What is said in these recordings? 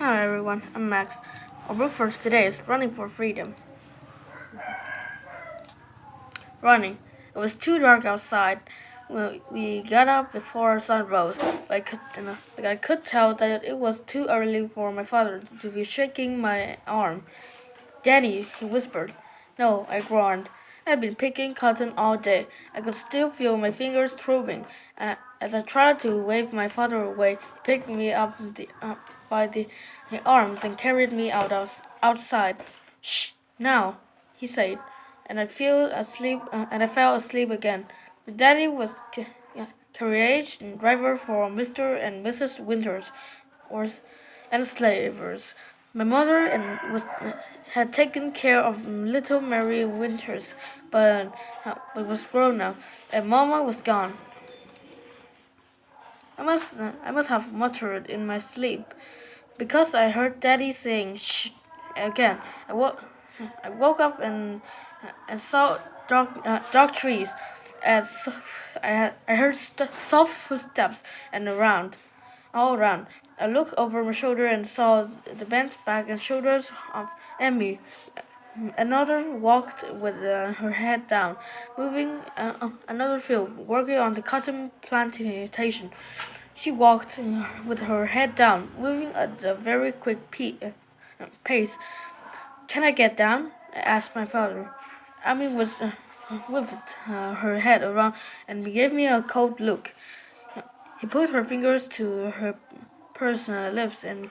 Hi everyone, I'm Max. Our book for today is Running for Freedom. Running. It was too dark outside. We got up before sun rose, but I could tell that it was too early for my father to be shaking my arm. Daddy, he whispered. No, I groaned. I'd been picking cotton all day. I could still feel my fingers throbbing. As I tried to wave my father away, he picked me up by the arms and carried me outside. Shh, now, he said, and I fell asleep again. Daddy was carriage driver for Mr. and Mrs. Winters, or and slavers. My mother had taken care of little Mary Winters, but was grown now, and Mama was gone. I must have muttered in my sleep, because I heard Daddy saying "shh" again. I woke up and saw dark trees. As I heard soft footsteps all around. I looked over my shoulder and saw the bent back and shoulders of Emmy. Another walked with her head down, moving another field, working on the cotton plantation. She walked with her head down, moving at a very quick pace. Can I get down? I asked my father. Amy whipped her head around and gave me a cold look. He put her fingers to her pursed lips and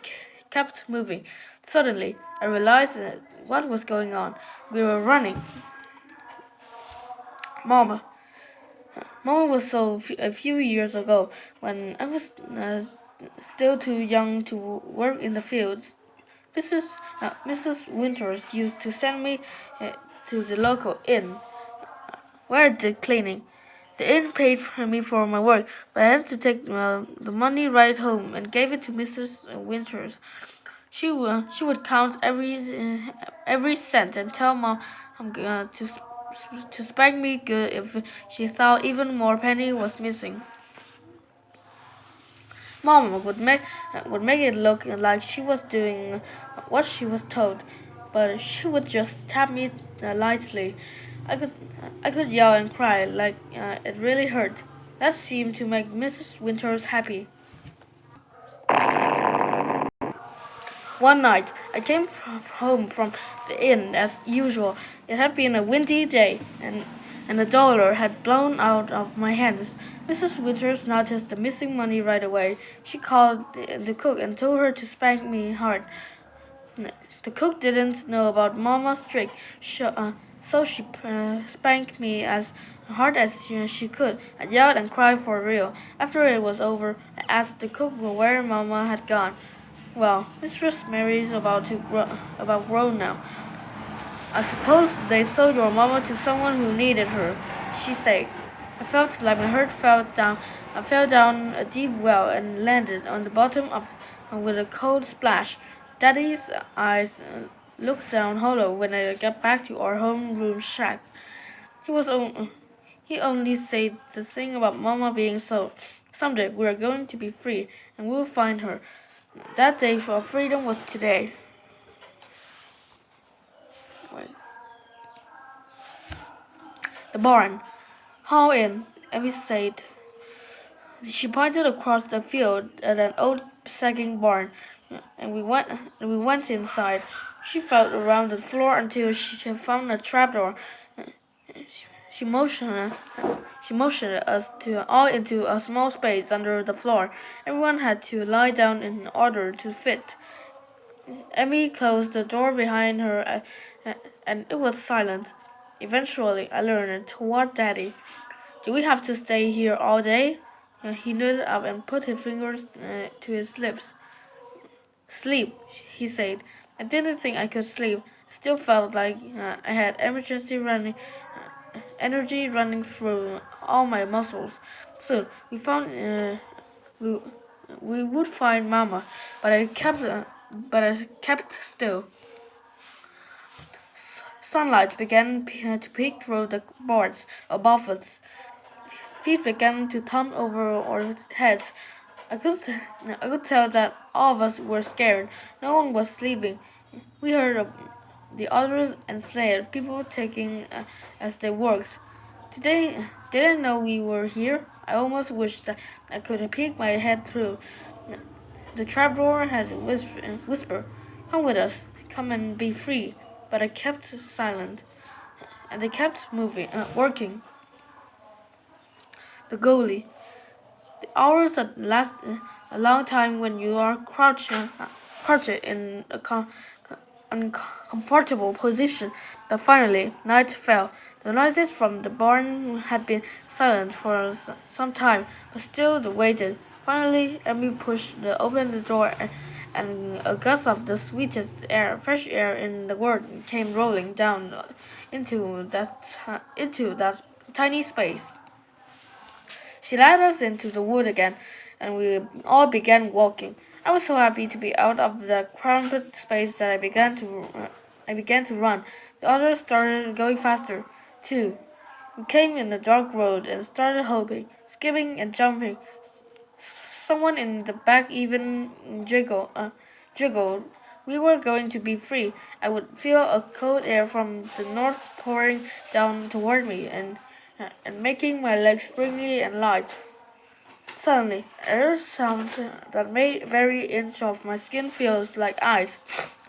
kept moving. Suddenly, I realized what was going on. We were running. Mama. Mama was a few years ago when I was still too young to work in the fields. Mrs. Winters used to send me uh, to the local inn where I did cleaning. The inn paid for me for my work, but I had to take the money right home and gave it to Mrs. Winters. She would count every cent and tell Mom to spank me good if she thought even more penny was missing. Mom would make it look like she was doing what she was told, but she would just tap me lightly. I could I could yell and cry like it really hurt. That seemed to make Mrs. Winters happy. One night, I came home from the inn as usual. It had been a windy day, and the dollar had blown out of my hands. Mrs. Winters noticed the missing money right away. She called the cook and told her to spank me hard. The cook didn't know about Mama's trick, so she spanked me as hard as she could. I yelled and cried for real. After it was over, I asked the cook where Mama had gone. Well, Mistress Mary's about grown now. I suppose they sold your mama to someone who needed her, she said. I felt like my heart fell down. I fell down a deep well and landed on the bottom of with a cold splash. Daddy's eyes looked down hollow when I got back to our homeroom shack. He was on, he only said the thing about Mama being sold. Someday we are going to be free, and we'll find her. That day for freedom was today. Wait. The barn. Haul in, Evie said. She pointed across the field at an old sagging barn, and we went inside. She felt around the floor until she found a trapdoor. She motioned she motioned us to all into a small space under the floor. Everyone had to lie down in order to fit. Emmy closed the door behind her, and it was silent. Eventually, I learned to what Daddy. Do we have to stay here all day? He nodded up and put his fingers to his lips. Sleep, he said. I didn't think I could sleep. I still felt like I had energy running through all my muscles. Soon, we we would find Mama, but I kept still. Sunlight began to peek through the boards above us. Feet began to tumble over our heads. I could, I could tell that all of us were scared. No one was sleeping. We heard of the others enslaved people taking as they worked. Didn't know we were here. I almost wished that I could peek my head through. The trapdoor had whispered, "Come with us, come and be free." But I kept silent, and they kept working. The goalie. The hours that last a long time when you are crouched in a uncomfortable position. But finally, night fell. The noises from the barn had been silent for some time, but still they waited. Finally, Emmy opened the door, and a gust of the sweetest fresh air in the world came rolling down into that tiny space. She led us into the wood again, and we all began walking. I was so happy to be out of the cramped space that I began to run. The others started going faster, too. We came in a dark road and started hopping, skipping, and jumping. Someone in the back even jiggled. We were going to be free. I would feel a cold air from the north pouring down toward me and making my legs springy and light. Suddenly, I heard sounds that made every inch of my skin feels like ice.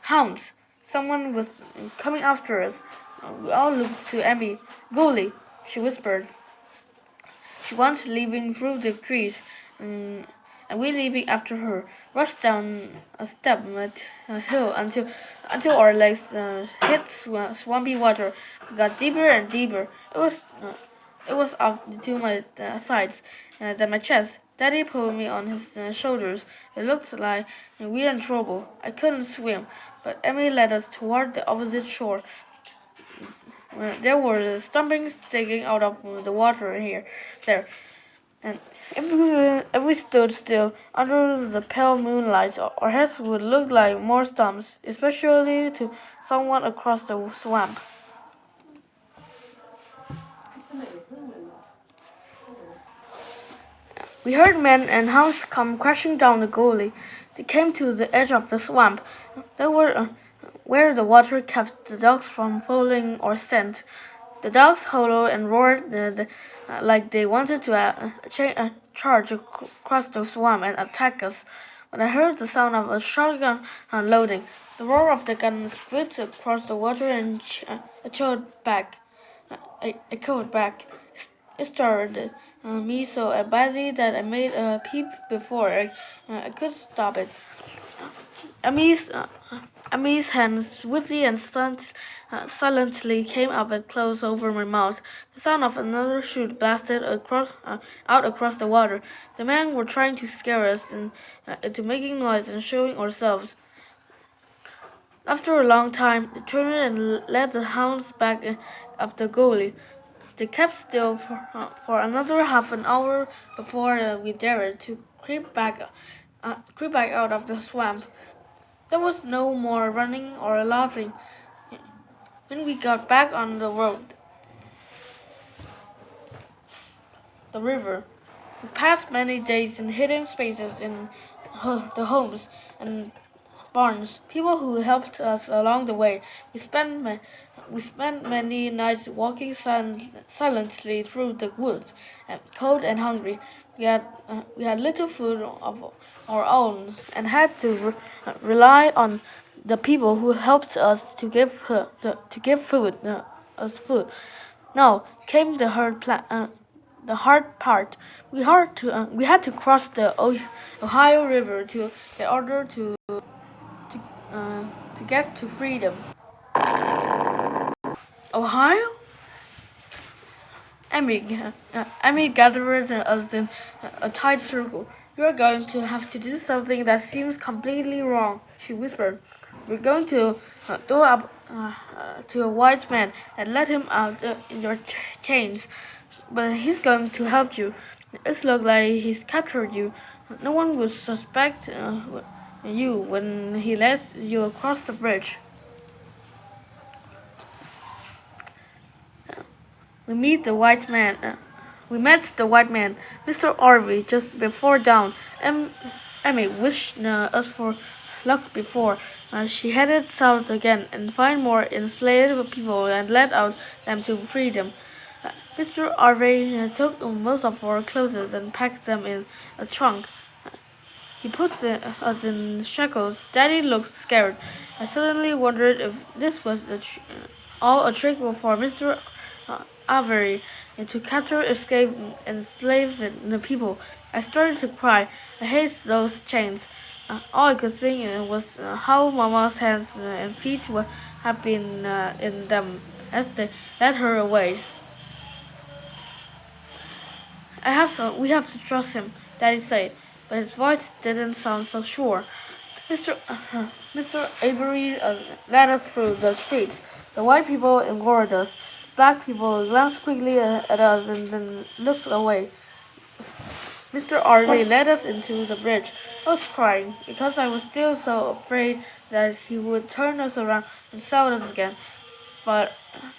Hounds! Someone was coming after us. We all looked to Emmy. "Goalie," she whispered. She went leaping through the trees, and, and we leaping after her, rushed down a steep hill until our legs hit swampy water. We got deeper and deeper. It was up to my sides, then my chest. Daddy pulled me on his shoulders. It looked like we were in trouble. I couldn't swim, but Emily led us toward the opposite shore. There were stumpings sticking out of the water there, and if we stood still under the pale moonlight, our heads would look like more stumps, especially to someone across the swamp. We heard men and hounds come crashing down the gully. They came to the edge of the swamp. They were where the water kept the dogs from falling or scent. The dogs howled and roared like they wanted to charge across the swamp and attack us. When I heard the sound of a shotgun unloading, the roar of the gun swept across the water and echoed back. Echoed back. It startled me so badly that I made a peep before I could stop it. Emmy's, uh, Emmy's hand swiftly and silently came up and closed over my mouth. The sound of another shot blasted out across the water. The men were trying to scare us into making noise and showing ourselves. After a long time, they turned and led the hounds back up the gully. They kept still for another half an hour before we dared to creep back out of the swamp. There was no more running or laughing. When we got back on the road, the river, we passed many days in hidden spaces in the homes and barns, people who helped us along the way. We spent many nights walking silently through the woods, cold and hungry. We had little food of our own and had to rely on the people who helped us to give us food. Now came the hard part. We had to cross the Ohio River in order to, to get to freedom. Ohio? Emmy gathered us in a tight circle. "You are going to have to do something that seems completely wrong," she whispered. "We're going to go up to a white man and let him out in your chains. But he's going to help you. It looks like he's captured you. No one will suspect you when he lets you across the bridge." We meet the white man We met the white man, Mr. Arvey, just before dawn. Emmy wished us for luck before she headed south again and find more enslaved people and let out them to freedom. Mr. Arvey took most of our clothes and packed them in a trunk. He puts us in shackles. Daddy looked scared. I suddenly wondered if this was all a trick for Mr. Avery to capture, escape, enslave the people. I started to cry. I hate those chains. All I could think was how Mama's hands and feet would have been in them as they led her away. We have to trust him, Daddy said, but his voice didn't sound so sure. Mr. Avery led us through the streets. The white people ignored us. Black people glanced quickly at us and then looked away. Mr. Arley led us into the bridge. I was crying because I was still so afraid that he would turn us around and sell us again. But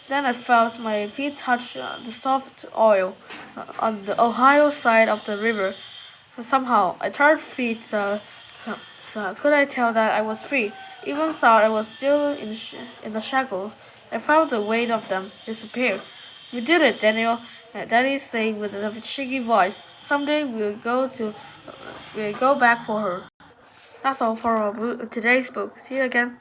then I felt my feet touch the soft oil on the Ohio side of the river. Somehow, I turned feet, so could I tell that I was free, even though I was still in the shackles. I felt the weight of them disappear. We did it, Daniel, Daddy said with a shaky voice. Someday we'll go back for her. That's all for today's book. See you again.